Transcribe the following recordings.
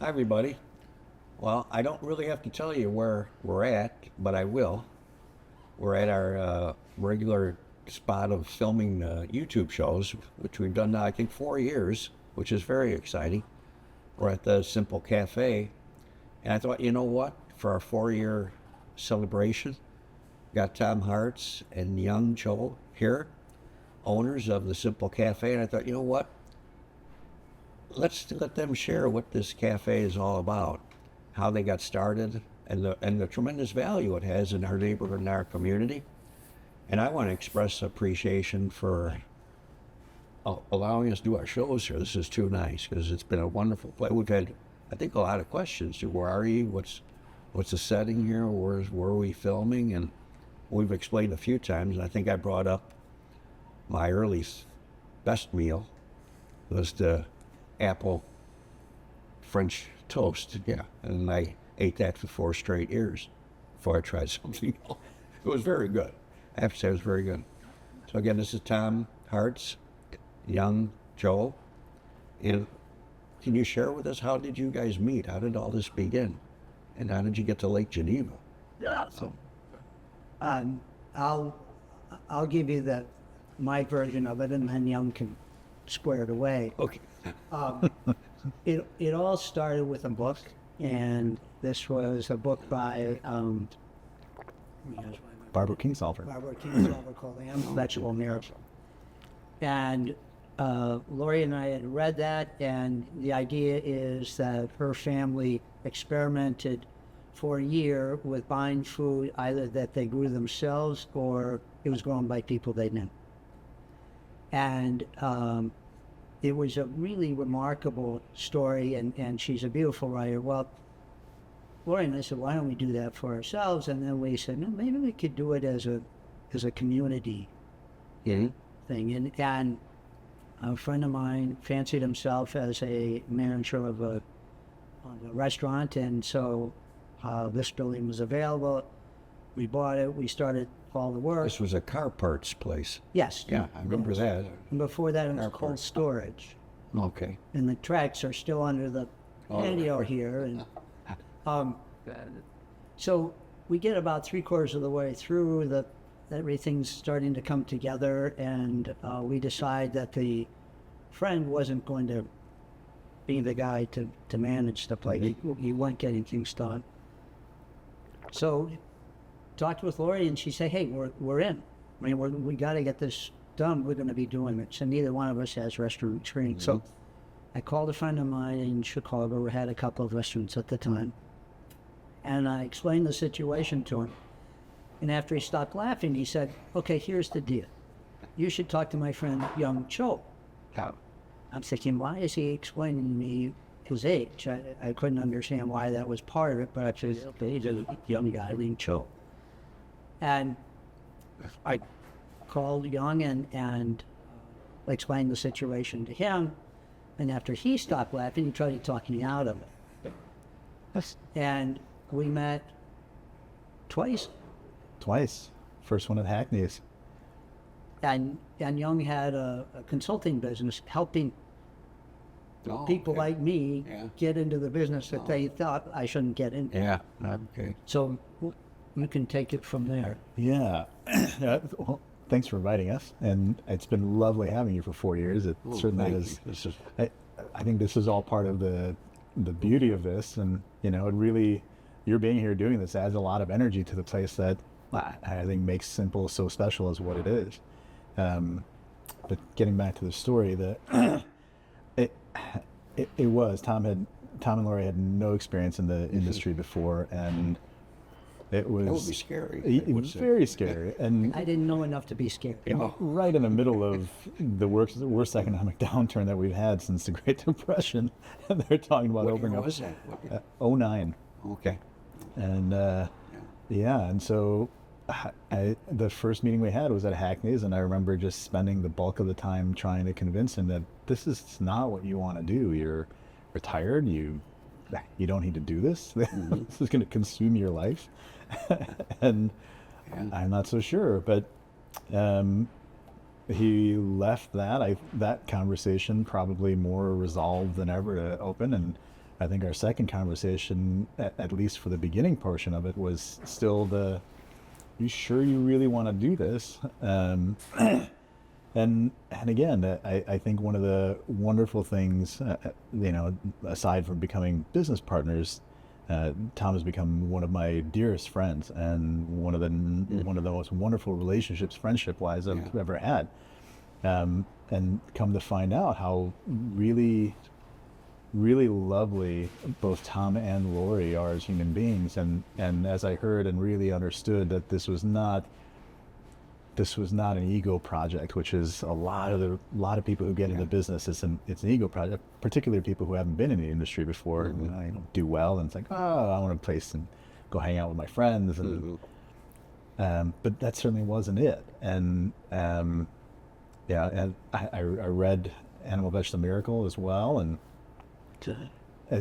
Hi, everybody. Well, I don't really have to tell you where we're at, but I will. We're at our regular spot of filming YouTube shows, which we've done now, I think, 4 years, which is very exciting. We're at the Simple Cafe, and I thought, you know what? For our 4-year celebration, got Tom Hartz and young Joe here, owners of the Simple Cafe, and I thought, you know what? Let's let them share what this cafe is all about, how they got started, and the tremendous value it has in our neighborhood and our community. And I want to express appreciation for allowing us to do our shows here. This is too nice because it's been a wonderful play. We've had, I think, a lot of questions. Where are you? What's the setting here? Where are we filming? And we've explained a few times. And I think I brought up my best meal was the apple French toast. Yeah, and I ate that for 4 straight years before I tried something else. It was very good. I have to say it was very good. So again, this is Tom Hartz, young Joe. And can you share with us, how did you guys meet? How did all this begin? And how did you get to Lake Geneva? Yeah. So, I'll give you my version of it, and then Young can square it away. Okay. It all started with a book, and this was a book by Barbara Kingsolver. Barbara Kingsolver called The Vegetable Miracle. And Lori and I had read that, and the idea is that her family experimented for a year with buying food either that they grew themselves or it was grown by people they knew. And it was a really remarkable story, and she's a beautiful writer. Well, Lori and I said, why don't we do that for ourselves? And then we said, no, maybe we could do it as a community thing. And a friend of mine fancied himself as a manager of a restaurant, and so this building was available. We bought it. We started all the work. This was a car parts place. Yes. Yeah, I remember that. And before that, it was Car cold parts. storage. Okay. And the tracks are still under the patio here. And so we get about 3/4 of the way through, everything's starting to come together, and we decide that the friend wasn't going to be the guy to manage the place. He wasn't getting things done. So talked with Lori, and she said, hey, we're in. I mean, we got to get this done. We're going to be doing it. So neither one of us has restaurant experience. So I called a friend of mine in Chicago who had a couple of restaurants at the time. And I explained the situation to him. And after he stopped laughing, he said, okay, here's the deal. You should talk to my friend, young Joe. I'm thinking, why is he explaining to me his age? I couldn't understand why that was part of it, but I said, okay, he's a young guy named Joe. And I called Young and explained the situation to him. And after he stopped laughing, he tried to talk me out of it. And we met twice. First one at Hackney's. And Young had a consulting business helping people like me get into the business that they thought I shouldn't get into. Yeah, okay. So you can take it from there. Yeah. Well, thanks for inviting us, and it's been lovely having you for 4 years. It certainly is. I think this is all part of the beauty of this, and it really, you're being here doing this adds a lot of energy to the place that I think makes Simple so special as what it is. But getting back to the story, it was Tom and Lori had no experience in the industry before, and it was. That would be scary. It was very scary, and I didn't know enough to be scared. right in the middle of the worst economic downturn that we've had since the Great Depression, and they're talking about opening up. What was that? 09. Okay. And and so the first meeting we had was at Hackney's, and I remember just spending the bulk of the time trying to convince him that this is not what you want to do. You're retired. You don't need to do this. This is going to consume your life. And I'm not so sure, but he left that conversation probably more resolved than ever to open, and I think our second conversation, at least for the beginning portion of it, was still you sure you really want to do this? And again, I think one of the wonderful things, aside from becoming business partners, Tom has become one of my dearest friends and one of the most wonderful relationships, friendship-wise, I've ever had. And come to find out how really, really lovely both Tom and Lori are as human beings, and as I heard and really understood that this was not an ego project, which is a lot of people who get into business. It's an ego project, particularly people who haven't been in the industry before. And do well, and it's like, oh, I want a place and go hang out with my friends, and but that certainly wasn't it. And and I read Animal Vegetable Miracle as well, and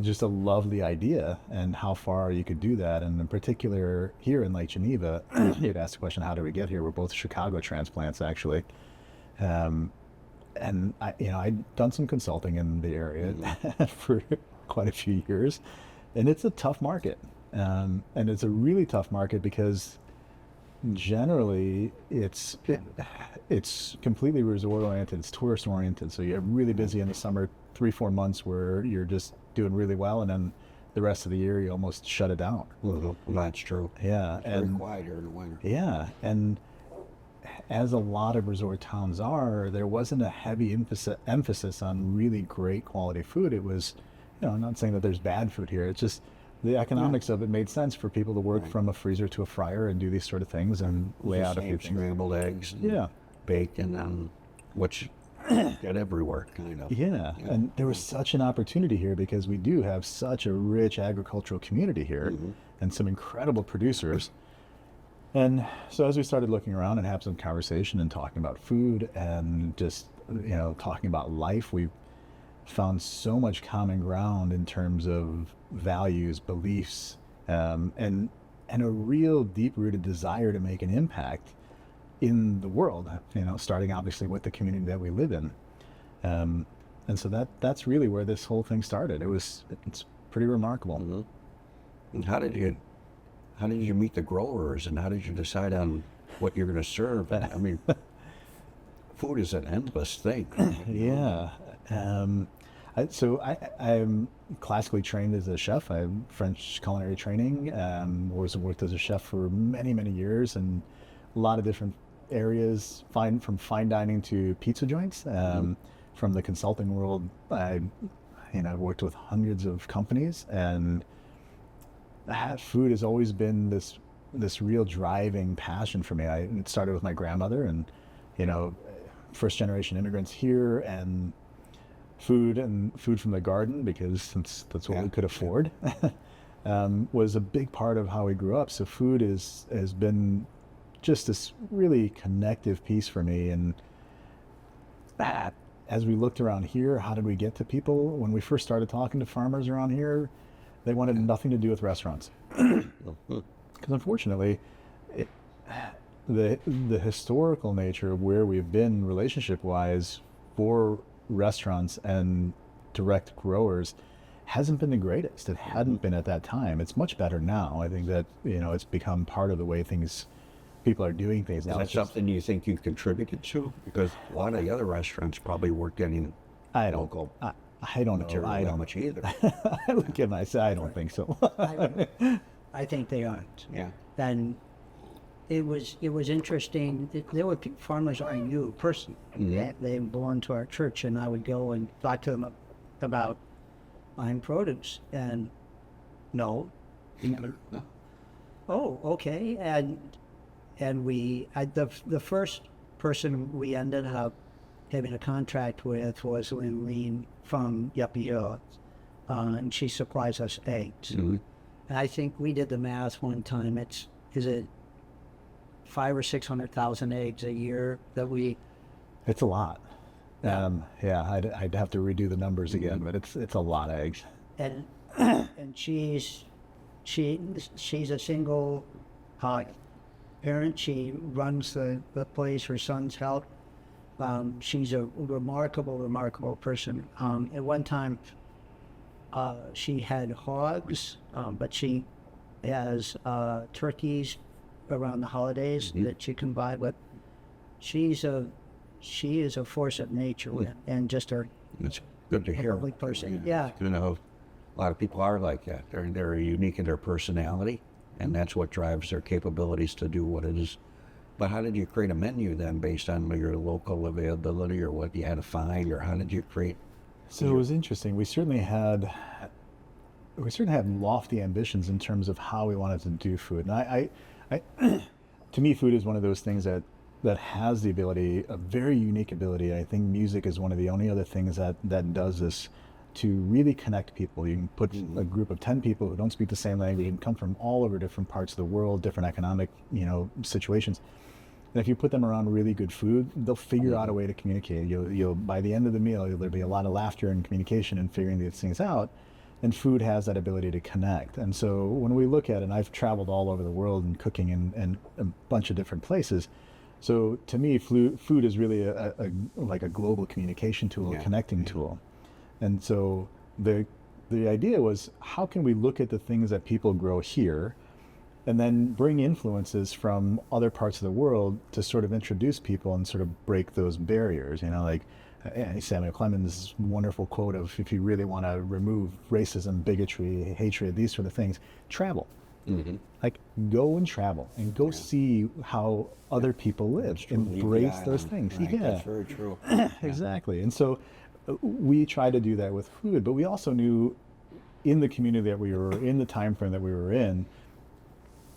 just a lovely idea and how far you could do that. And in particular here in Lake Geneva, you'd asked the question, how did we get here? We're both Chicago transplants, actually. And I'd done some consulting in the area for quite a few years, and it's a tough market. And it's a really tough market because generally it's completely resort oriented, it's tourist oriented. So you're really busy in the summer, 3-4 months where you're just doing really well, and then the rest of the year you almost shut it down. Well, that's true. Yeah, it's very quiet here in the winter. Yeah, and as a lot of resort towns are, there wasn't a heavy emphasis on really great quality food. It was, I'm not saying that there's bad food here. It's just the economics of it made sense for people to work from a freezer to a fryer and do these sort of things and lay out a few things. Scrambled eggs, bacon, and which get everywhere, kind of. Yeah, and there was such an opportunity here because we do have such a rich agricultural community here and some incredible producers. And so as we started looking around and having some conversation and talking about food and just, talking about life, we found so much common ground in terms of values, beliefs, and a real deep-rooted desire to make an impact in the world, starting obviously with the community that we live in. And so that's really where this whole thing started. It's pretty remarkable. And how did you meet the growers, and how did you decide on what you're going to serve? I mean, food is an endless thing. Yeah. I'm classically trained as a chef. I have French culinary training. Worked as a chef for many, many years in a lot of different areas, from fine dining to pizza joints. From the consulting world, I've worked with hundreds of companies, and food has always been this real driving passion for me. It started with my grandmother, and first generation immigrants here, and food from the garden, because that's what we could afford, was a big part of how we grew up. So food has been just this really connective piece for me. And as we looked around here, how did we get to people? When we first started talking to farmers around here, they wanted nothing to do with restaurants. Because unfortunately, the historical nature of where we've been relationship-wise for restaurants and direct growers hasn't been the greatest. It hadn't been at that time. It's much better now. I think that, it's become part of the way people are doing things now. Is that something you think you contributed to? Because a lot of the other restaurants probably weren't getting local. I don't know. I don't much either. I look at myself. I don't think so. I think they aren't. Yeah. And it was interesting. There were farmers I knew personally. They belonged to our church, and I would go and talk to them about buying produce. And no. Oh, okay. And the first person we ended up having a contract with was Lynn from Yuppie, and she supplies us eggs. And I think we did the math one time. Is it 500,000 or 600,000 eggs a year that we? It's a lot. I'd have to redo the numbers again, but it's a lot of eggs. And she's a single parent. She runs the place. Her sons help. She's a remarkable person. At one time, She had hogs, but she has turkeys around the holidays that she can buy. But she is a force of nature and just It's good to hear. lovely person. Yeah. You know, a lot of people are like that. They're unique in their personality, and that's what drives their capabilities to do what it is. But how did you create a menu then, based on your local availability or what you had to find, or how did you create? So it was interesting. We certainly had lofty ambitions in terms of how we wanted to do food. And I to me, food is one of those things that has the ability, a very unique ability. I think music is one of the only other things that does this, to really connect people. You can put a group of 10 people who don't speak the same language and come from all over different parts of the world, different economic, situations. And if you put them around really good food, they'll figure out a way to communicate. You'll by the end of the meal, there'll be a lot of laughter and communication and figuring these things out. And food has that ability to connect. And so when we look at it, and I've traveled all over the world and cooking in a bunch of different places. So to me, food is really like a global communication tool, a connecting tool. And so the idea was, how can we look at the things that people grow here and then bring influences from other parts of the world to sort of introduce people and sort of break those barriers, like Samuel Clemens' wonderful quote of, if you really want to remove racism, bigotry, hatred, these sort of things, travel. Like, go and travel and go see how other people live. Embrace those things. Right? That's very true. Exactly. And so we try to do that with food, but we also knew, in the community that we were in, the time frame that we were in,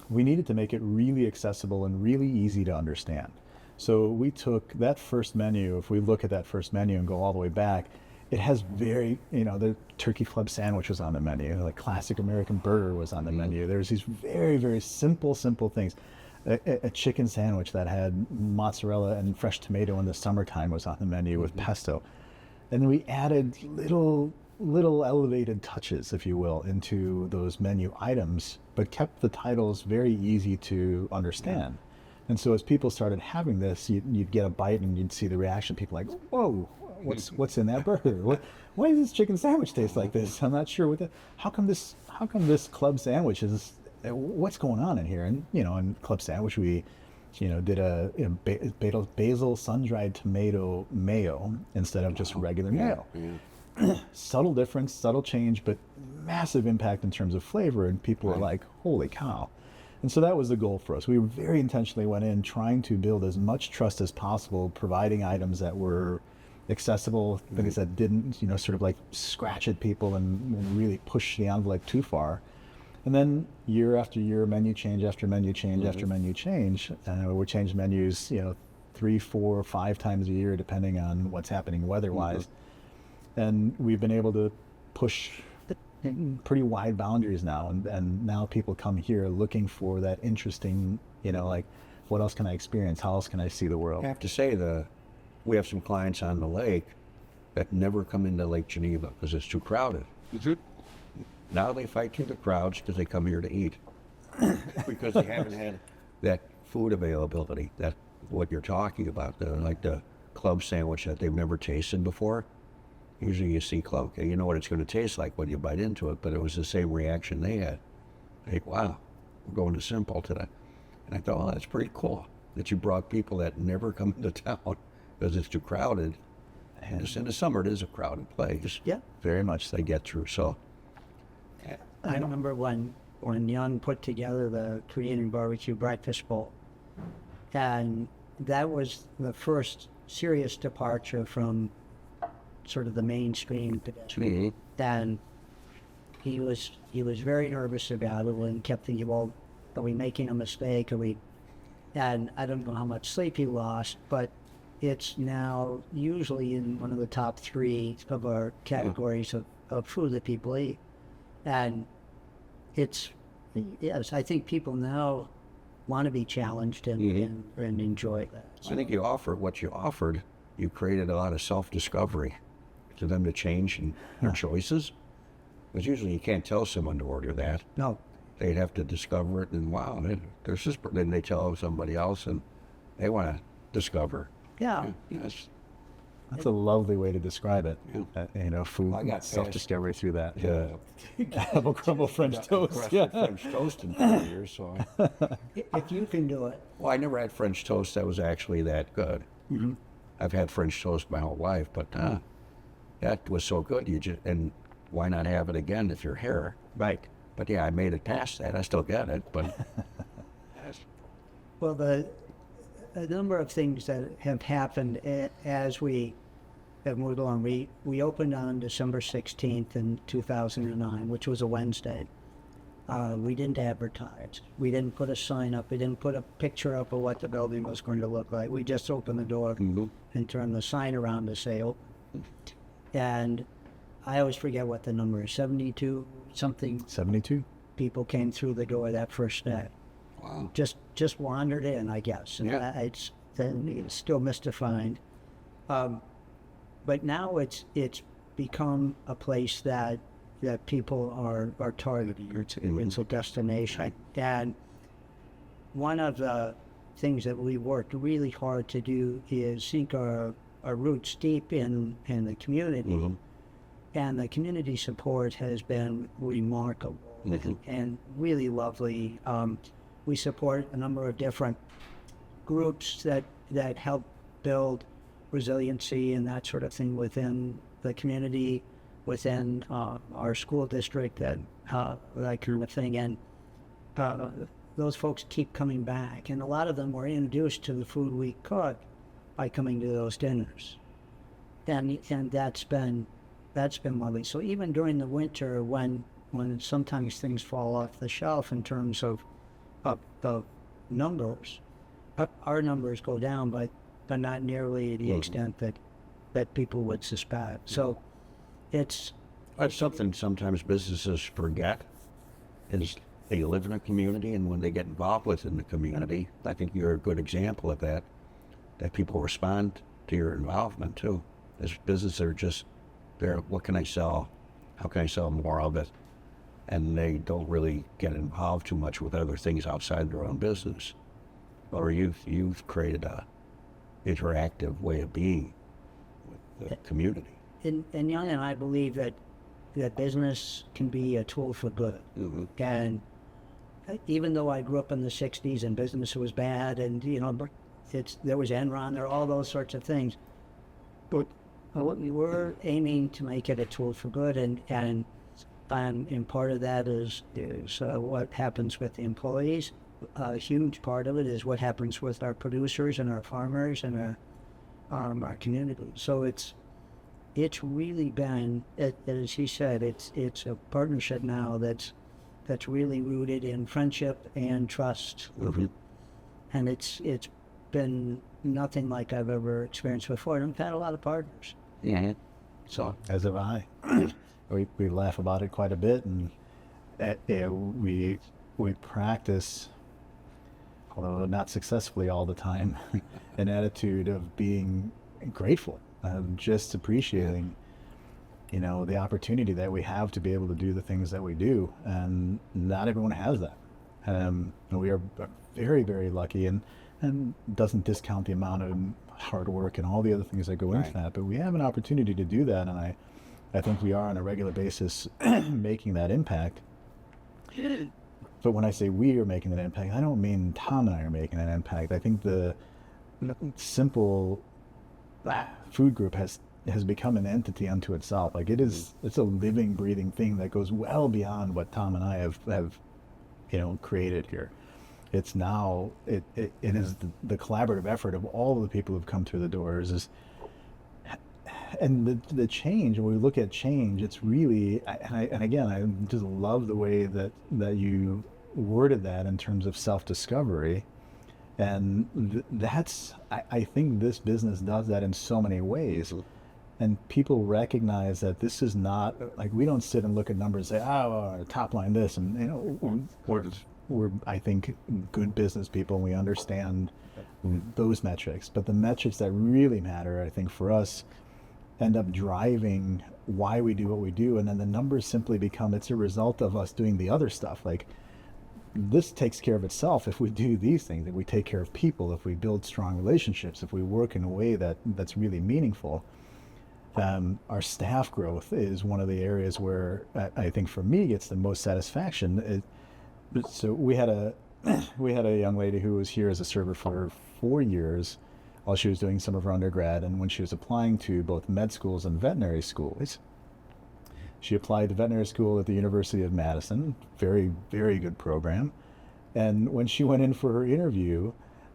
we needed to make it really accessible and really easy to understand. So we took that first menu. If we look at that first menu and go all the way back, it has very, the turkey club sandwich was on the menu, like classic American burger was on the menu. There's these very, very simple things. A chicken sandwich that had mozzarella and fresh tomato in the summertime was on the menu with pesto. And then we added little elevated touches, if you will, into those menu items, but kept the titles very easy to understand. And so as people started having this, you'd get a bite and you'd see the reaction. People like, whoa, what's in that burger? Why does this chicken sandwich taste like this? I'm not sure how come this club sandwich is, what's going on in here? And, in club sandwich, we, did a basil sun-dried tomato mayo instead of just regular mayo. Subtle difference, subtle change, but massive impact in terms of flavor. And people were like, holy cow. And so that was the goal for us. We very intentionally went in trying to build as much trust as possible, providing items that were accessible, things that didn't, sort of like scratch at people and really push the envelope too far. And then year after year, menu change after menu change after menu change. We change menus, 3, 4, 5 times a year, depending on what's happening weather-wise. And we've been able to push pretty wide boundaries now. And now people come here looking for that interesting, like, what else can I experience? How else can I see the world? I have to say, we have some clients on the lake that never come into Lake Geneva because it's too crowded. Now they fight through the crowds because they come here to eat. Because they haven't had that food availability, that what you're talking about, like the club sandwich that they've never tasted before. Usually you see club, you know what it's going to taste like when you bite into it, but it was the same reaction they had. Like, wow, we're going to simple today. And I thought, that's pretty cool that you brought people that never come into town because it's too crowded. And just in the summer, it is a crowded place. Yeah. Very much so. They get through, so. I remember when Young put together the Korean barbecue breakfast bowl, and that was the first serious departure from sort of the mainstream pedestrian. And he was very nervous about it and kept thinking, well, are we making a mistake? And I don't know how much sleep he lost, but it's now usually in one of the top 3 of our categories of food that people eat. And I think people now want to be challenged and enjoy that. I think what you offered, you created a lot of self-discovery to them to change in their choices. Because usually you can't tell someone to order that. No. They'd have to discover it, and wow, there's this. Then they tell somebody else, and they want to discover. Yeah. Yes. That's a lovely way to describe it. Food, I got self-discovery through that. Yeah. Apple crumble French toast. Crushed Yeah. French toast in 4 years, so If you can do it, well, I never had French toast that was actually that good. Mm-hmm. I've had French toast my whole life, but that was so good. And why not have it again if you're here? right. But yeah, I made it past that. I still get it, but Well, a number of things that have happened as we have moved along. We opened on December 16th in 2009, which was a Wednesday. We didn't advertise. We didn't put a sign up. We didn't put a picture up of what the building was going to look like. We just opened the door and turned the sign around to say open. And I always forget what the number is, 72 something 72. people came through the door that first day. wow. Just wandered in, I guess. And Yeah. it's still mystifying. But now it's become a place that people are targeting. It's a destination. And one of the things that we worked really hard to do is sink our roots deep in the community. And the community support has been remarkable and really lovely. We support a number of different groups that help build resiliency and that sort of thing within the community, within our school district, that kind of thing. And those folks keep coming back. And a lot of them were introduced to the food we cook by coming to those dinners. And that's been lovely. So even during the winter, when sometimes things fall off the shelf in terms of the numbers, our numbers go down, but not nearly the extent that people would suspect. So it's Something sometimes businesses forget is they live in a community, and when they get involved within the community, I think you're a good example of that people respond to your involvement too. As businesses are just there, what can I sell? How can I sell more of it? And they don't really get involved too much with other things outside their own business. Or you've created a interactive way of being with the community. and Young and I believe that business can be a tool for good. And even though I grew up in the 60s and business was bad, and there was Enron, there are all those sorts of things, but we were aiming to make it a tool for good, and part of that is what happens with the employees. A huge part of it is what happens with our producers and our farmers and our community. So it's really been, as he said, it's a partnership now that's really rooted in friendship and trust. And it's been nothing like I've ever experienced before. And I've had a lot of partners. Yeah. So As have I. we laugh about it quite a bit, and we practice, although not successfully all the time, an attitude of being grateful, just appreciating, the opportunity that we have to be able to do the things that we do, and not everyone has that. We are very, very lucky, and doesn't discount the amount of hard work and all the other things that go into that, but we have an opportunity to do that, and I think we are on a regular basis making that impact. But when I say we are making that impact, I don't mean Tom and I are making that impact. I think the simple food group has become an entity unto itself. Like it's a living, breathing thing that goes well beyond what Tom and I have created here. It's now it is the collaborative effort of all of the people who've come through the doors and the change. When we look at change, it's really, and again, I just love the way that you worded that in terms of self-discovery. And that's, I think this business does that in so many ways. And people recognize that this is not, like, we don't sit and look at numbers and say, oh, top line this. And, we're, I think, good business people, and we understand those metrics. But the metrics that really matter, I think, for us, end up driving why we do what we do. And then the numbers simply become, it's a result of us doing the other stuff. Like, this takes care of itself if we do these things, if we take care of people, if we build strong relationships, if we work in a way that's really meaningful. our staff growth is one of the areas where I think for me gets the most satisfaction. So we had a young lady who was here as a server for 4 years while she was doing some of her undergrad, and when she was applying to both med schools and veterinary schools, she applied to veterinary school at the University of Madison. Very, very good program. And when she went in for her interview,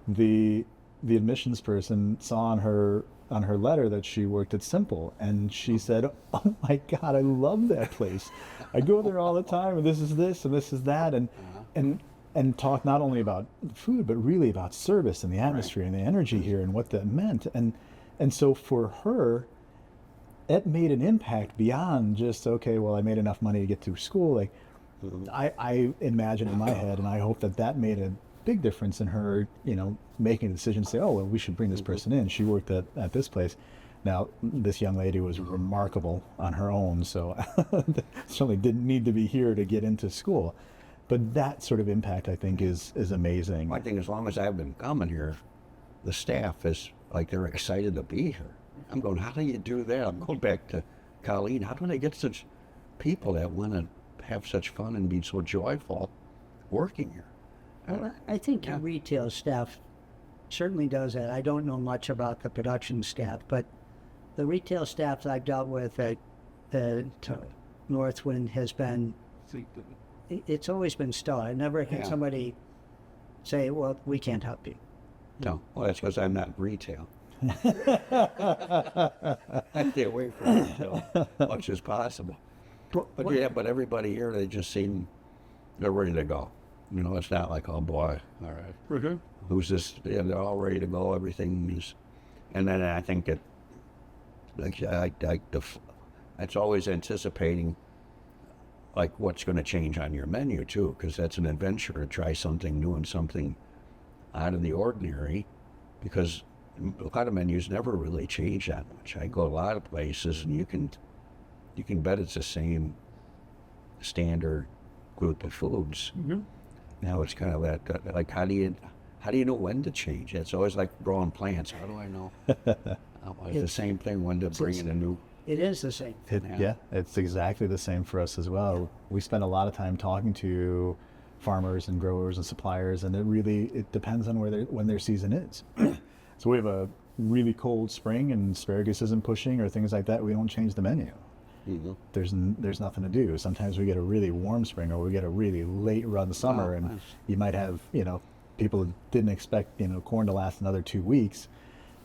the admissions person saw on her letter that she worked at Simple, and she said, "Oh my God, I love that place. I go there all the time, and this is this and this is that," and talk not only about food but really about service and the atmosphere and the energy here and what that meant. And so for her, it made an impact beyond just, okay, well, I made enough money to get through school. Like, I imagine in my head, and I hope that made a big difference in her, making a decision to say, oh, well, we should bring this person in. She worked at this place. Now, this young lady was remarkable on her own, so certainly didn't need to be here to get into school. But that sort of impact, I think, is amazing. I think as long as I've been coming here, the staff is like, they're excited to be here. I'm going, how do you do that? I'm going back to Colleen. How do they get such people that want to have such fun and be so joyful working here? Well, I think retail staff certainly does that. I don't know much about the production staff, but the retail staff that I've dealt with at Northwind has been, it's always been stellar. I never had somebody say, well, we can't help you. No, well, that's because I'm not retail. I stay away from retail as much as possible. But everybody here, they just seem, they're ready to go. It's not like, oh boy, all right, who's this? Yeah, they're all ready to go. Everything is, and then I think that, it's always anticipating, like, what's going to change on your menu too, because that's an adventure to try something new and something out of the ordinary, because a lot of menus never really change that much. I go a lot of places, and you can bet it's the same standard group of foods. Now it's kind of that, like, how do you know when to change? It's always like growing plants. How do I know? It's the same thing when to bring in a new. It is the same. Yeah, it's exactly the same for us as well. We spend a lot of time talking to farmers and growers and suppliers, and it depends on when their season is. So we have a really cold spring and asparagus isn't pushing or things like that. We don't change the menu. There's nothing to do. Sometimes we get a really warm spring, or we get a really late run summer, and you might have people who didn't expect corn to last another 2 weeks.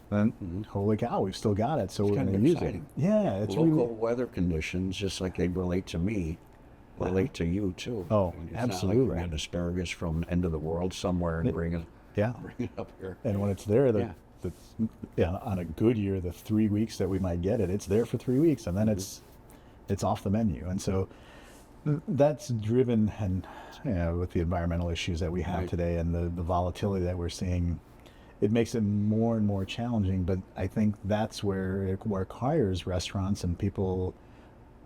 And holy cow, we've still got it, so we're going to use it. Yeah, it's local really weather conditions, just like they relate to me, relate to you too. Oh, it's absolutely. Not like bringing asparagus from end of the world somewhere and bring it up here. And when it's there, on a good year, the 3 weeks that we might get it, it's there for 3 weeks, and then it's off the menu. And so that's driven, and with the environmental issues that we have today and the volatility that we're seeing, it makes it more and more challenging. But I think that's where it requires restaurants and people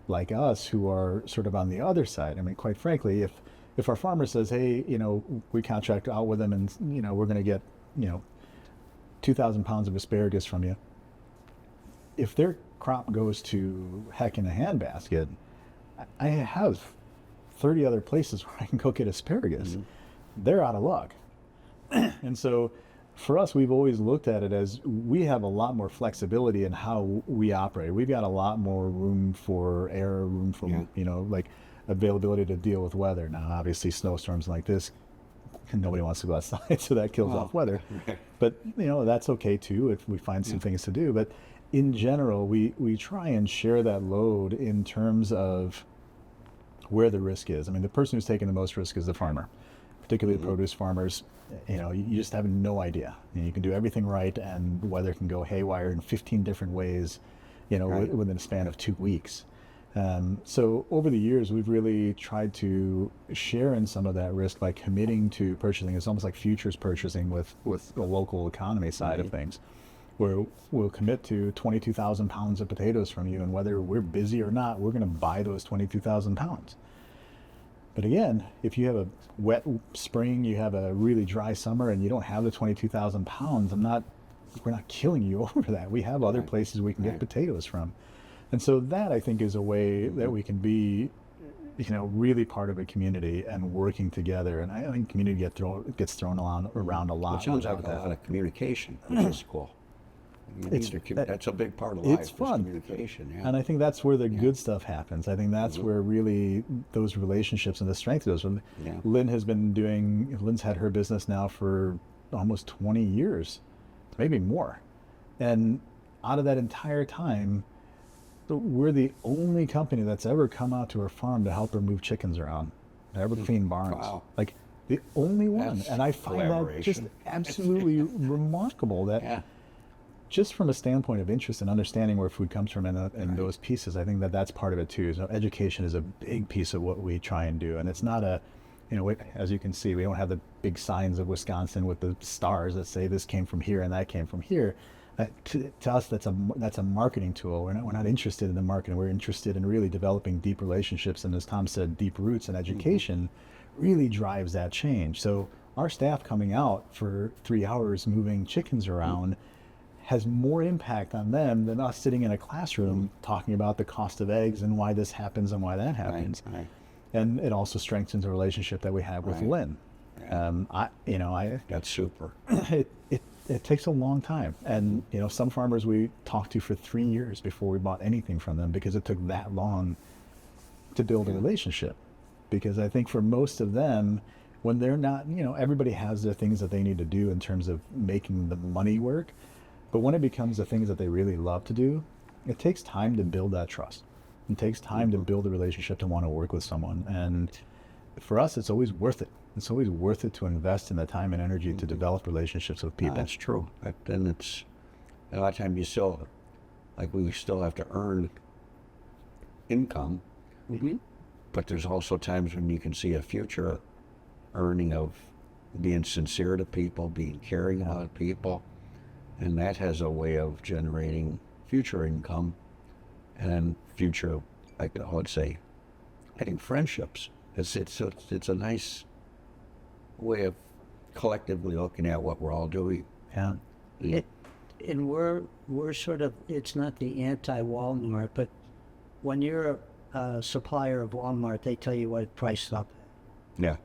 like us who are sort of on the other side. I mean, quite frankly, if our farmer says, hey, we contract out with them, and we're going to get 2,000 pounds of asparagus from you, if their crop goes to heck in a handbasket, I have 30 other places where I can go get asparagus. They're out of luck. And so for us, we've always looked at it as we have a lot more flexibility in how we operate. We've got a lot more room for error, room for, like availability to deal with weather. Now, obviously, snowstorms like this, nobody wants to go outside, so that kills off weather. But, that's okay too if we find some things to do. But in general, we try and share that load in terms of where the risk is. I mean, the person who's taking the most risk is the farmer, particularly the produce farmers. You just have no idea. You can do everything right, and weather can go haywire in 15 different ways, within a span of 2 weeks. So over the years, we've really tried to share in some of that risk by committing to purchasing. It's almost like futures purchasing with the local economy side of things, where we'll commit to 22,000 pounds of potatoes from you, and whether we're busy or not, we're going to buy those 22,000 pounds. But again, if you have a wet spring, you have a really dry summer, and you don't have the 22,000 pounds, we're not killing you over that. We have other places we can get potatoes from. And so that, I think, is a way that we can be, really part of a community and working together. And I think community gets thrown around a lot. It sounds like without a that. lot of communication, which is cool. That's a big part of life. It's is fun. Communication, yeah. And I think that's where the good stuff happens. I think that's where really those relationships and the strength of those. Yeah. Lynn's had her business now for almost 20 years, maybe more. And out of that entire time, we're the only company that's ever come out to her farm to help her move chickens around, to ever clean barns. Wow. Like the only one. That's And I find that just collaboration. absolutely remarkable that Yeah. just from a standpoint of interest and understanding where food comes from and those pieces, I think that's part of it too. So education is a big piece of what we try and do. And it's not as you can see, we don't have the big signs of Wisconsin with the stars that say this came from here and that came from here. To us, that's a marketing tool. We're not interested in the marketing. We're interested in really developing deep relationships. And as Tom said, deep roots and education really drives that change. So our staff coming out for 3 hours moving chickens around has more impact on them than us sitting in a classroom talking about the cost of eggs and why this happens and why that happens. Right. And it also strengthens the relationship that we have with Right. Lynn. Yeah. That's super. It takes a long time. And, some farmers we talked to for 3 years before we bought anything from them because it took that long to build a relationship. Because I think for most of them, when they're not, everybody has their things that they need to do in terms of making the money work. But when it becomes the things that they really love to do, it takes time to build that trust. It takes time to build a relationship to want to work with someone. And for us, it's always worth it. It's always worth it to invest in the time and energy to develop relationships with people. That's true. But then it's a lot of times we still have to earn income. But there's also times when you can see a future earning of being sincere to people, being caring about people. And that has a way of generating future income and future, I would say, I think friendships. It's a nice way of collectively looking at what we're all doing. Yeah. And we're sort of, it's not the anti-Walmart, but when you're a supplier of Walmart, they tell you what price is up. Yeah.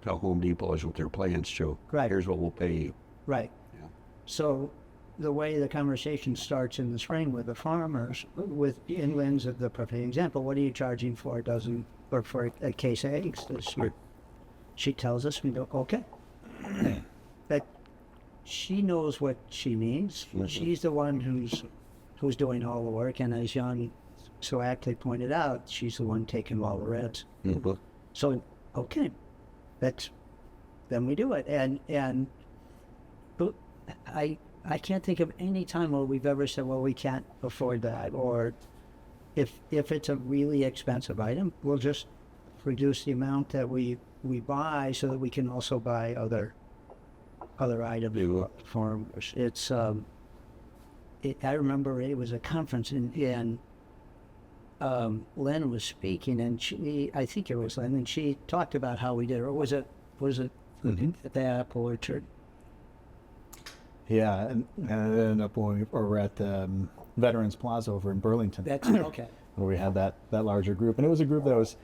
Tell Home Depot is what their plans too. Right. Here's what we'll pay you. Right. Yeah. So the way the conversation starts in the spring with the farmers, with inlands of the perfect example, what are you charging for a dozen or for a case of eggs this year? She tells us, we go, okay. That she knows what she means. She's the one who's doing all the work, and as Jan so aptly pointed out, she's the one taking all the reds. So okay, then we do it, and but I can't think of any time where we've ever said, well, we can't afford that, or if it's a really expensive item, we'll just reduce the amount that we buy so that we can also buy other items from farmers. It's I remember it was a conference and Lynn was speaking, and I think it was Lynn, and she talked about how we did it. Or was it at the apple orchard? Yeah, and it ended up when we were at Veterans Plaza over in Burlington. That's okay. Where we had that larger group. And it was a group that was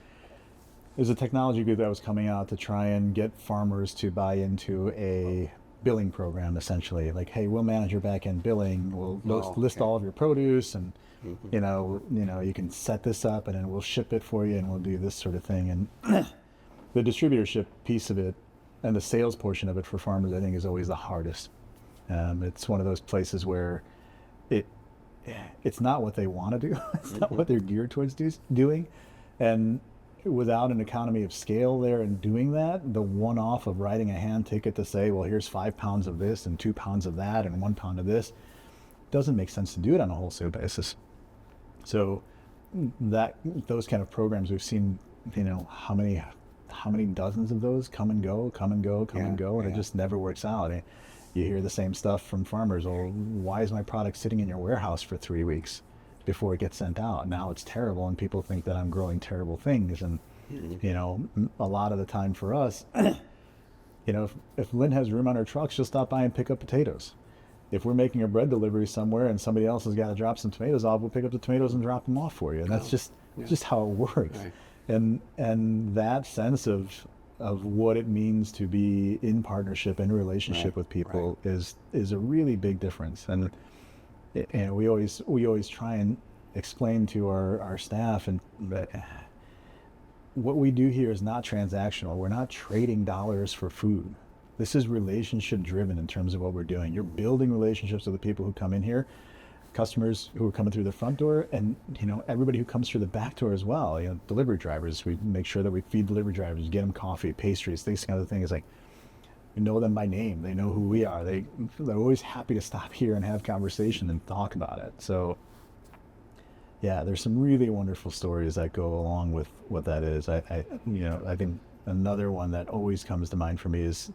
a technology group that was coming out to try and get farmers to buy into a billing program, essentially. Like, hey, we'll manage your back-end billing. We'll list all of your produce, and you you can set this up, and then we'll ship it for you, and we'll do this sort of thing. And the distributorship piece of it and the sales portion of it for farmers, I think, is always the hardest. It's one of those places where it's not what they want to do. It's not what they're geared towards doing. And without an economy of scale there and doing that, the one-off of writing a hand ticket to say, well, here's 5 pounds of this and 2 pounds of that and 1 pound of this, doesn't make sense to do it on a wholesale basis. So those kind of programs, we've seen, how many dozens of those come and go, and it just never works out. You hear the same stuff from farmers. Or why is my product sitting in your warehouse for 3 weeks before it gets sent out? Now it's terrible, and people think that I'm growing terrible things. And a lot of the time for us, if Lynn has room on her truck, she'll stop by and pick up potatoes. if we're making a bread delivery somewhere and somebody else has got to drop some tomatoes off, we'll pick up the tomatoes and drop them off for you. And that's just how it works. Right. And that sense of what it means to be in partnership and relationship with people is a really big difference. And we always try and explain to our staff and what we do here is not transactional. We're not trading dollars for food. This is relationship driven in terms of what we're doing. You're building relationships with the people who come in here, customers who are coming through the front door, and everybody who comes through the back door as well. Delivery drivers, we make sure that we feed delivery drivers, get them coffee, pastries, these kind of things. Like, we know them by name. They know who we are. They're always happy to stop here and have conversation and talk about it. So yeah, there's some really wonderful stories that go along with what that is. I think another one that always comes to mind for me is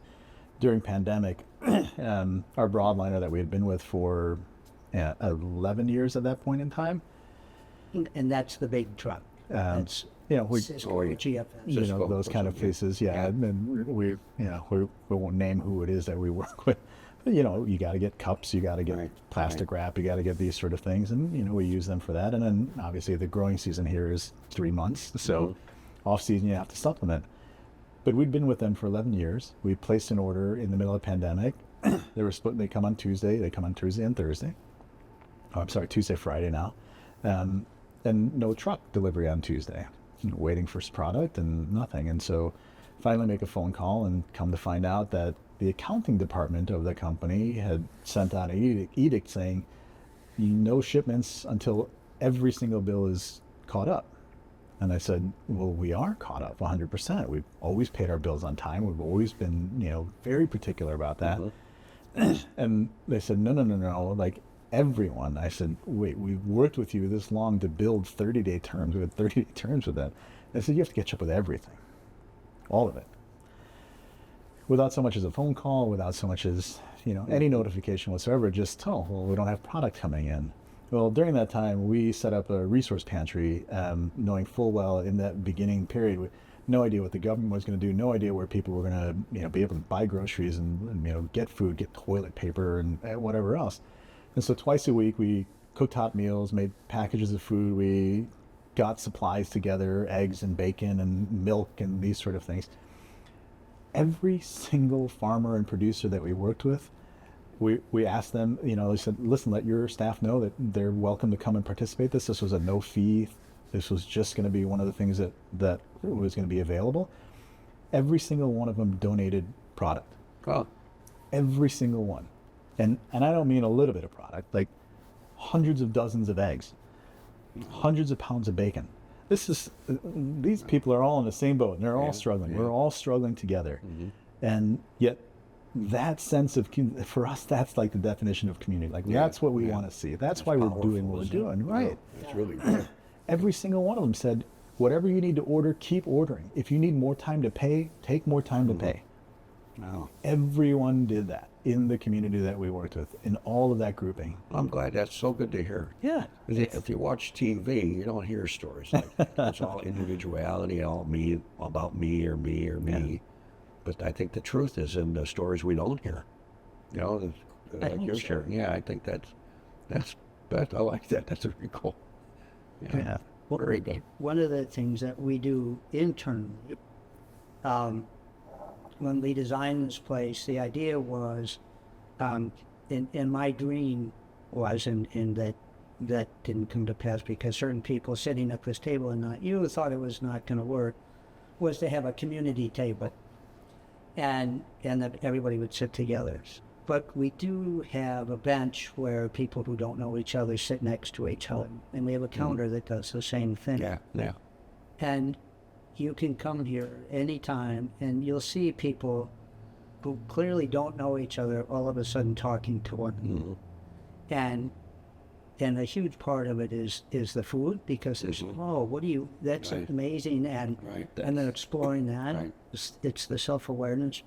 during pandemic, our broadliner that we had been with for 11 years at that point in time. And that's the big truck. That's Cisco, GFS. Those kind of places. Yeah. And we won't name who it is that we work with. But, you got to get cups, you got to get plastic wrap, you got to get these sort of things. And, we use them for that. And then obviously the growing season here is 3 months. So off season, you have to supplement. But we'd been with them for 11 years. We placed an order in the middle of the pandemic. They were split. They come on Tuesday. They come on Tuesday and Thursday. Oh, I'm sorry, Tuesday, Friday now. And no truck delivery on Tuesday. Waiting for product and nothing. And so finally make a phone call and come to find out that the accounting department of the company had sent out an edict saying no shipments until every single bill is caught up. And I said, well, we are caught up 100%. We've always paid our bills on time. We've always been, very particular about that. And they said, no, like everyone. I said, wait, we've worked with you this long to build 30-day terms. We had 30-day terms with that. I said, you have to catch up with everything, all of it. Without so much as a phone call, without so much as, any notification whatsoever, just, we don't have product coming in. Well, during that time, we set up a resource pantry, knowing full well in that beginning period, we no idea what the government was going to do, no idea where people were going to, be able to buy groceries and get food, get toilet paper and whatever else. And so twice a week, we cooked hot meals, made packages of food, we got supplies together, eggs and bacon and milk and these sort of things. Every single farmer and producer that we worked with, we asked them, they said, listen, let your staff know that they're welcome to come and participate. This was a no fee. This was just going to be one of the things that was going to be available. Every single one of them donated product. Oh. Every single one. And I don't mean a little bit of product, like hundreds of dozens of eggs, hundreds of pounds of bacon. These people are all in the same boat and they're all struggling. We're all struggling together. And yet that sense of, for us, that's like the definition of community. Like that's what we want to see. That's why we're doing what we're doing. Right. It's really good. Every single one of them said, whatever you need to order, keep ordering. If you need more time to pay, take more time to pay. Wow. Everyone did that in the community that we worked with, in all of that grouping. I'm glad. That's so good to hear. Yeah. If you watch TV, you don't hear stories like that. It's all individuality, all me, about me or me or me. Yeah. But I think the truth is in the stories we don't hear. Like you're sharing. Yeah, I think that's I like that. That's really cool. Yeah. Well, very good. One of the things that we do internally, when we designed this place, the idea was, in my dream was, in that didn't come to pass because certain people sitting at this table and not you thought it was not going to work, was to have a community table. And that everybody would sit together. But we do have a bench where people who don't know each other sit next to each other. And we have a counter that does the same thing. Yeah. And you can come here anytime and you'll see people who clearly don't know each other all of a sudden talking to one another. And a huge part of it is the food, because there's, that's amazing, and then exploring that. Right. It's the self-awareness.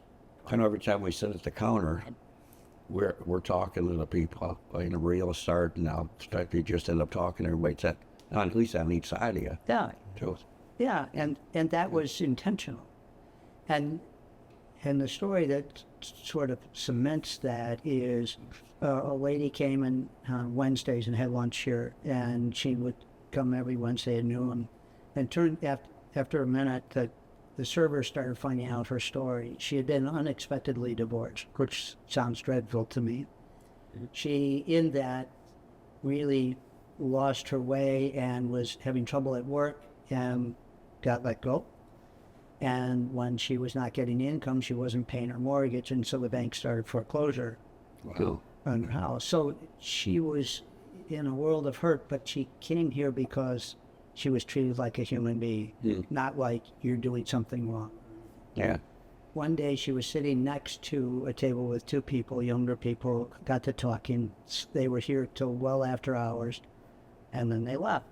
I know every time we sit at the counter, we're talking to the people in a real start, and now you just end up talking to everybody at least on each side of you. Yeah. Too. Yeah, and that was intentional. And And the story that sort of cements that is a lady came in on Wednesdays and had lunch here, and she would come every Wednesday at noon. And after a minute, the server started finding out her story. She had been unexpectedly divorced, which sounds dreadful to me. She, in that, really lost her way and was having trouble at work and got let go. And when she was not getting income, she wasn't paying her mortgage, and so the bank started foreclosure on her house. So she was in a world of hurt, but she came here because she was treated like a human being, not like you're doing something wrong. Yeah. One day she was sitting next to a table with two people, younger people, got to talking. They were here till well after hours, and then they left.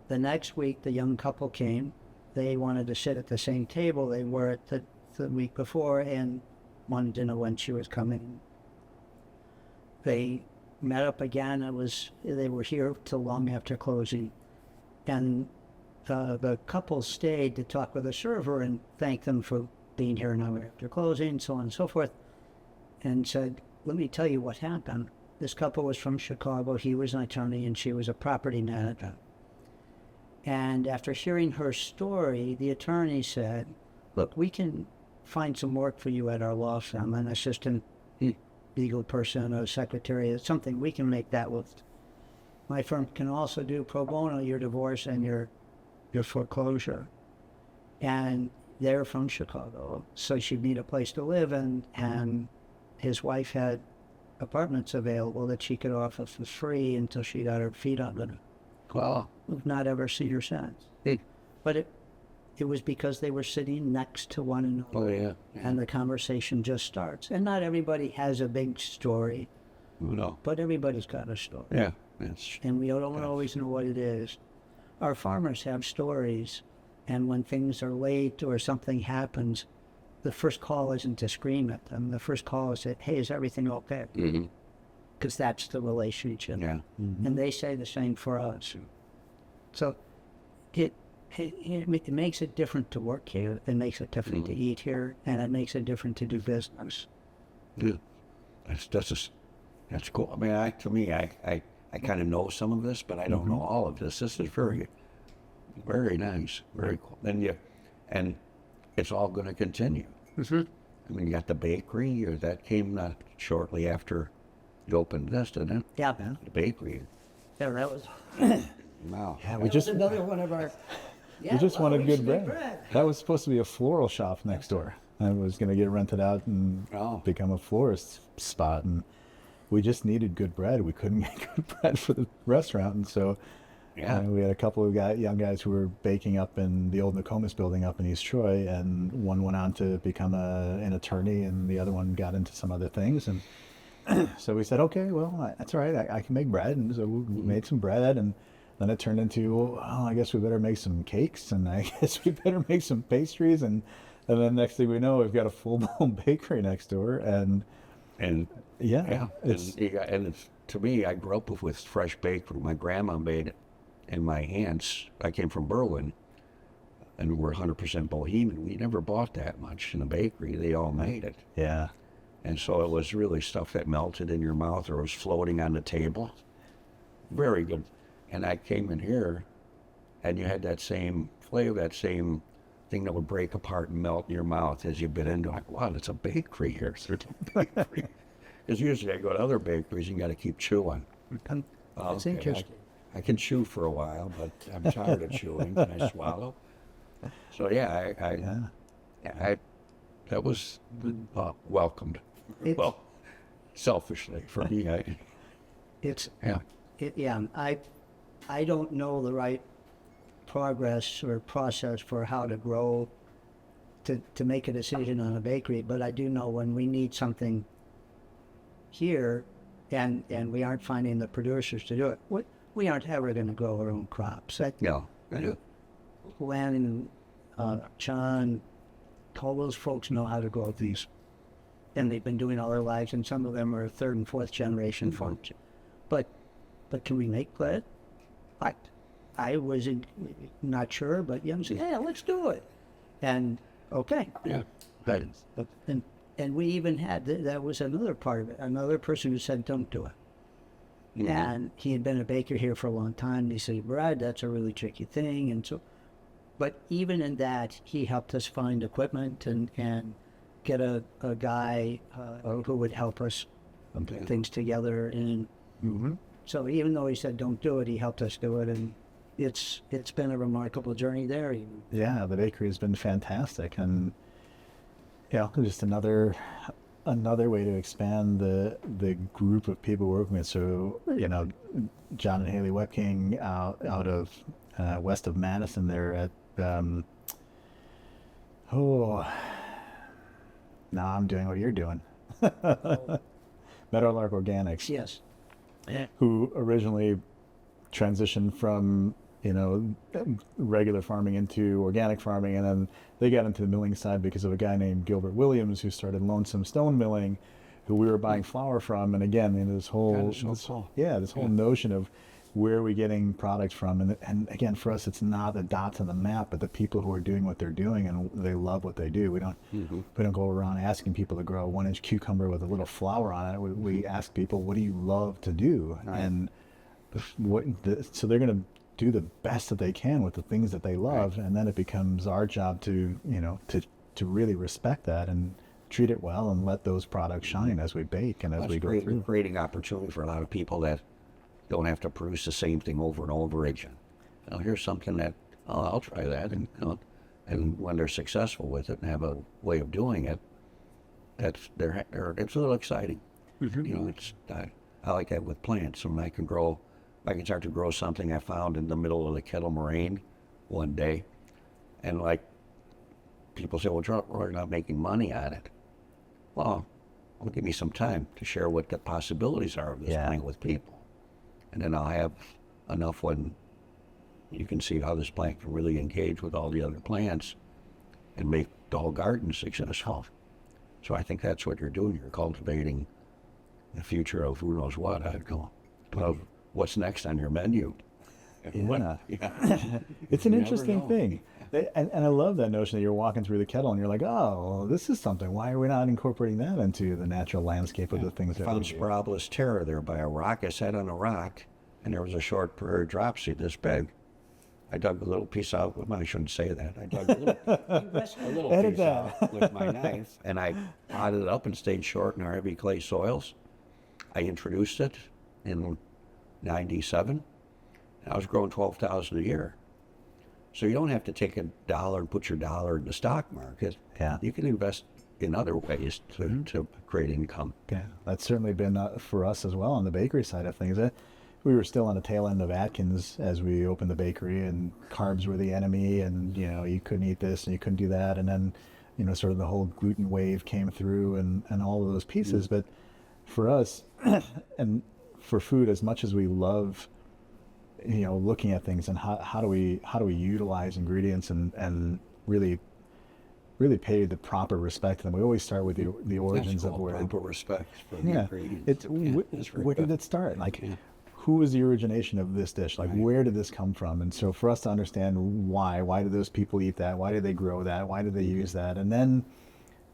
The next week, the young couple came. They wanted to sit at the same table they were at the week before and wanted to know when she was coming. They met up again. They were here till long after closing. And the couple stayed to talk with the server and thank them for being here an hour after closing, so on and so forth, and said, let me tell you what happened. This couple was from Chicago. He was an attorney and she was a property manager. And after hearing her story, the attorney said, look, we can find some work for you at our law firm, an assistant legal person, a secretary, something. We can make that with. My firm can also do pro bono, your divorce and your foreclosure. And they're from Chicago, so she'd need a place to live, and his wife had apartments available that she could offer for free until she got her feet under her. Well, We've not ever seen her since. But it was because they were sitting next to one another. oh yeah. And the conversation just starts. And not everybody has a big story, No. but everybody's got a story. Yeah. It's And we don't always know what it is. Our farmers have stories, and when things are late or something happens, the first call isn't to scream at them. The first call is that, hey, is everything okay? Because that's the relationship. yeah. And they say the same for us. So it makes it different to work here. It makes it different to eat here, and it makes it different to do business. Yeah. That's cool. I mean, I kind of know some of this, but I don't know all of this. This is very, very nice, very cool. And it's all going to continue. I mean, you got the bakery, or that came shortly after you opened this, didn't it? Yeah. The bakery. Yeah, that was Wow. Yeah, that was another one of our. we just wanted good bread. That was supposed to be a floral shop next door. I was going to get rented out and become a florist spot, and we just needed good bread. We couldn't get good bread for the restaurant, and so we had a couple of young guys who were baking up in the old Nokomis building up in East Troy, and one went on to become an attorney, and the other one got into some other things, and so we said, okay, well, that's all right. I can make bread, and so we made some bread, and then it turned into, well, I guess we better make some cakes, and I guess we better make some pastries, and then next thing we know, we've got a full-blown bakery next door, and it's to me, I grew up with fresh bakery. My grandma made it, and my aunts. I came from Berlin, and we're 100% Bohemian. We never bought that much in a bakery. They all made it. Yeah. And so it was really stuff that melted in your mouth or was floating on the table. Very good. And I came in here, and you had that same flavor, that same thing that would break apart and melt in your mouth as you bit into it. Like, wow, it's a bakery here. Because usually I go to other bakeries and you got to keep chewing. That's interesting. I can chew for a while, but I'm tired of chewing. Can I swallow? So that was welcomed. Well, selfishly for me. I don't know the right progress or process for how to grow to make a decision on a bakery, but I do know when we need something here and we aren't finding the producers to do it, we aren't ever going to grow our own crops. Len and John, all those folks know how to grow these, and they've been doing all their lives, and some of them are third and fourth generation folks. But can we make bread? I was not sure, but Young said, yeah, let's do it. And okay. Yeah. And we even had, that was another part of it, another person who said, don't do it. And he had been a baker here for a long time. And he said, Brad, that's a really tricky thing. And so, but even in that, he helped us find equipment and get a guy who would help us put things together. And so even though he said, don't do it, he helped us do it. And it's been a remarkable journey there. Even. Yeah, the bakery has been fantastic. And, just another way to expand the group of people working with. So, John and Haley Wepking out of west of Madison there at, now I'm doing what you're doing. Meadowlark Organics. Yes. Who originally transitioned from regular farming into organic farming, and then they got into the milling side because of a guy named Gilbert Williams who started Lonesome Stone Milling, who we were buying flour from. And again, this whole notion of where are we getting products from, and again, for us, it's not the dots on the map, but the people who are doing what they're doing, and they love what they do. We don't go around asking people to grow a 1-inch cucumber with a little flour on it. We ask people, what do you love to do? Right. And so they're going to do the best that they can with the things that they love, right. And then it becomes our job to really respect that and treat it well and let those products shine as we bake and as we go through. Creating opportunity for a lot of people that don't have to produce the same thing over and over again. Here's something that I'll try that, and when they're successful with it and have a way of doing it, it's a little exciting. I like that with plants. When I can start to grow something I found in the middle of the Kettle Moraine one day, and like people say, well, we're not making money on it. Well, give me some time to share what the possibilities are of this plant with people. And then I'll have enough when you can see how this plant can really engage with all the other plants and make the whole garden successful. So I think that's what you're doing. You're cultivating the future of who knows what. Of what's next on your menu. It's an interesting thing. And I love that notion that you're walking through the kettle and you're like, oh, this is something. Why are we not incorporating that into the natural landscape of the things that we do? I found Spiralis terra there by a rock. I sat on a rock, and there was a short prairie dropseed this big. I dug a little piece out. Well, I shouldn't say that. I dug a little piece out with my knife, and I potted it up and stayed short in our heavy clay soils. I introduced it in 97. I was growing 12,000 a year. So you don't have to take $1 and put your dollar in the stock market. Yeah. You can invest in other ways to create income. Yeah, that's certainly been for us as well on the bakery side of things. We were still on the tail end of Atkins as we opened the bakery, and carbs were the enemy, and you couldn't eat this and you couldn't do that, and then sort of the whole gluten wave came through and all of those pieces. But for us, and for food, as much as we love looking at things and how do we utilize ingredients and really pay the proper respect to them. We always start with the origins of where proper respect for the ingredients. Where did it start? Who was the origination of this dish? Where did this come from? And so for us to understand why did those people eat that? Why did they grow that? Why did they use that? And then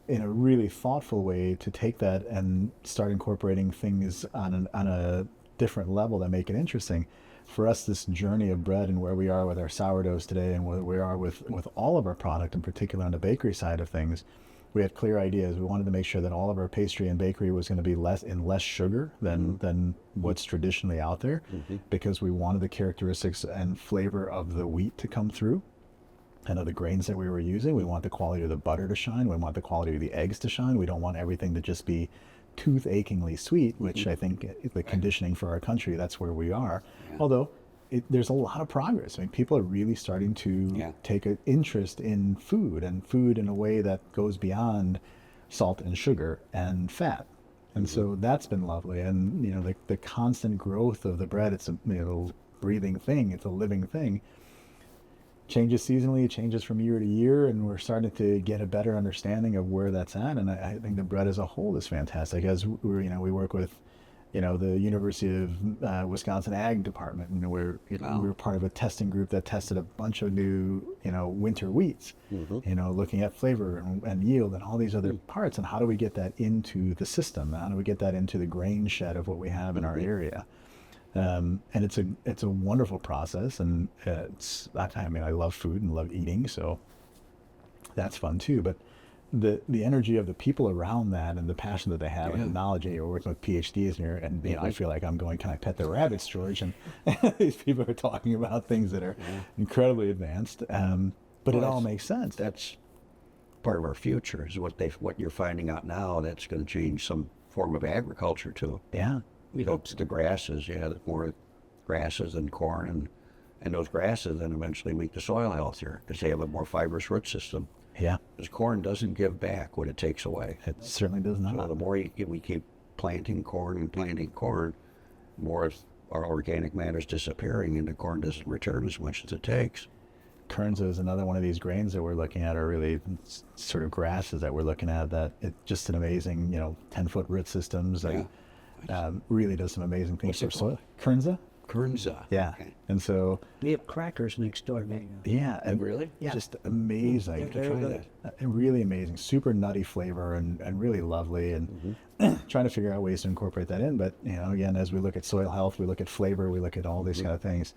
in a really thoughtful way to take that and start incorporating things on a different level that make it interesting. For us, this journey of bread and where we are with our sourdoughs today and where we are with all of our product, in particular on the bakery side of things, we had clear ideas. We wanted to make sure that all of our pastry and bakery was going to be less sugar than what's traditionally out there, because we wanted the characteristics and flavor of the wheat to come through and of the grains that we were using. We want the quality of the butter to shine. We want the quality of the eggs to shine. We don't want everything to just be tooth-achingly sweet, which I think the conditioning for our country, that's where we are. Although there's a lot of progress. I mean, people are really starting to take an interest in food in a way that goes beyond salt and sugar and fat. And so that's been lovely. And, the constant growth of the bread, it's a breathing thing. It's a living thing. Changes seasonally, it changes from year to year, and we're starting to get a better understanding of where that's at. And I think the bread as a whole is fantastic. As we work with the University of Wisconsin Ag Department. Where we were part of a testing group that tested a bunch of new, winter wheats. Looking at flavor and yield and all these other parts, and how do we get that into the system? How do we get that into the grain shed of what we have in our area? And it's a wonderful process, and I love food and love eating, so that's fun too. But the energy of the people around that and the passion that they have and the knowledge, you're working with PhDs here, and I feel like I'm going, can I pet the rabbits, George? And these people are talking about things that are incredibly advanced, but it all makes sense. That's part of our future, is what you're finding out now. That's going to change some form of agriculture too. Yeah. We hope the grasses, the more grasses and corn, and those grasses then eventually make the soil healthier because they have a more fibrous root system. Yeah. Because corn doesn't give back what it takes away. It certainly does not. So the more we keep planting corn, more of our organic matter is disappearing, and the corn doesn't return as much as it takes. Kernza is another one of these grains that we're looking at, or really sort of grasses that we're looking at, that it's just an amazing, 10-foot root systems. Really does some amazing things for soil. Kernza? Kernza. Yeah. Okay. And so. We have crackers next door, maybe. Yeah. And really? Yeah. Just amazing. I have to try that. Really amazing. Super nutty flavor and really lovely. And trying to figure out ways to incorporate that in. But, again, as we look at soil health, we look at flavor, we look at all these kind of things.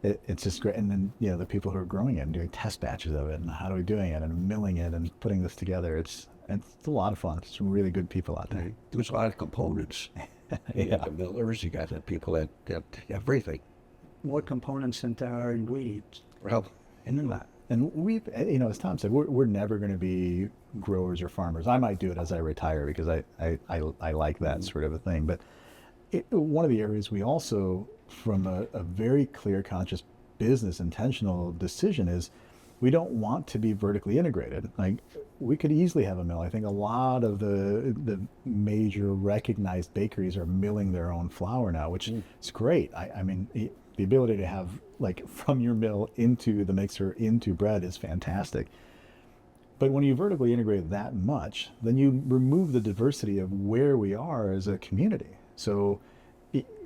It's just great. And then, the people who are growing it and doing test batches of it, and how are we doing it, and milling it and putting this together. It's a lot of fun. It's some really good people out there. There's a lot of components. You got the millers, you got the people that everything. More components than there are ingredients. Well, and we've, as Tom said, we're never going to be growers or farmers. I might do it as I retire because I like that sort of a thing. But one of the areas we also, from a very clear, conscious business intentional decision, is we don't want to be vertically integrated. Like, we could easily have a mill. I think a lot of the major recognized bakeries are milling their own flour now, which is great. I mean, the ability to have, like, from your mill into the mixer into bread is fantastic. But when you vertically integrate that much, then you remove the diversity of where we are as a community. So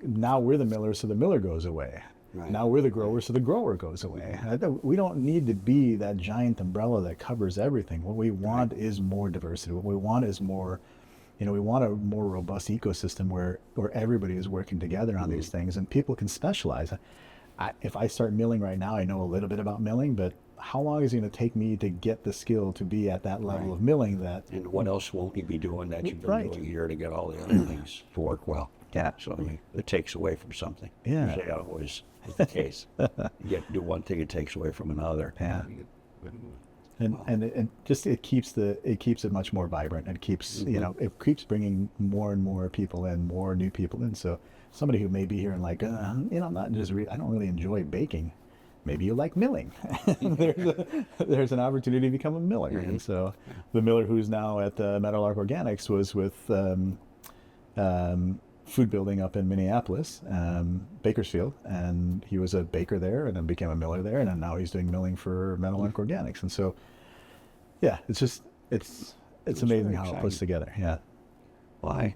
now we're the miller, so the miller goes away. Right. Now we're the grower, so the grower goes away. We don't need to be that giant umbrella that covers everything. What we want is more diversity. What we want is more, we want a more robust ecosystem where everybody is working together on these things, and people can specialize. If I start milling right now, I know a little bit about milling, but how long is it going to take me to get the skill to be at that level of milling? And what else won't you be doing that you've been doing here to get all the other things to work well? Yeah. So it takes away from something. Yeah. Usually that always is the case. You get to do one thing, it takes away from another. Yeah. And just it keeps it much more vibrant. It keeps it keeps bringing more and more people in, more new people in. So somebody who may be here and like, I'm not just I don't really enjoy baking. Maybe you like milling. There's an opportunity to become a miller. And so the miller who's now at Meadowlark Organics was with food building up in Minneapolis, Bakersfield, and he was a baker there and then became a miller there, and then now he's doing milling for Meadowlark Organics. And so, yeah, it's amazing how it puts together. Yeah. Why?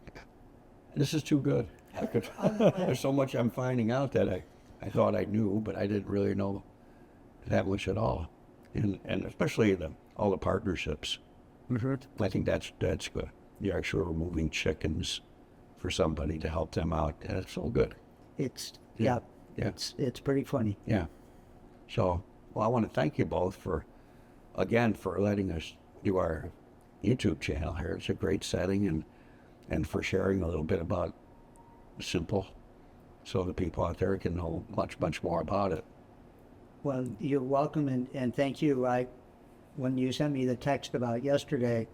This is too good. There's so much I'm finding out that I thought I knew, but I didn't really know that much at all. And especially all the partnerships. I think that's good. You're actually removing chickens for somebody to help them out. That's so good. It's pretty funny. Yeah. So, I want to thank you both for letting us do our YouTube channel here. It's a great setting, and for sharing a little bit about Simple, so the people out there can know much, much more about it. Well, you're welcome, and thank you. When you sent me the text about yesterday,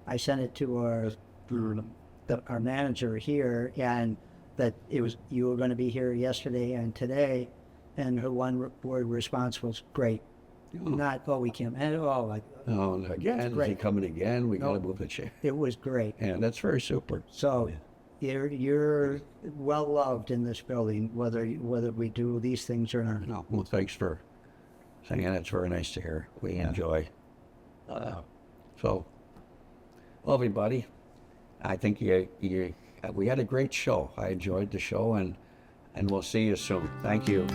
I sent it to our manager here, and that you were going to be here yesterday and today, and her one word response was great. Not we can't. Again, is he coming again? We got to move the chair. It was great. And that's very super. So you're well loved in this building, whether we do these things or not. No, well, thanks for saying that. It's very nice to hear. We enjoy. So, well, everybody, I think you we had a great show. I enjoyed the show, and we'll see you soon. Thank you.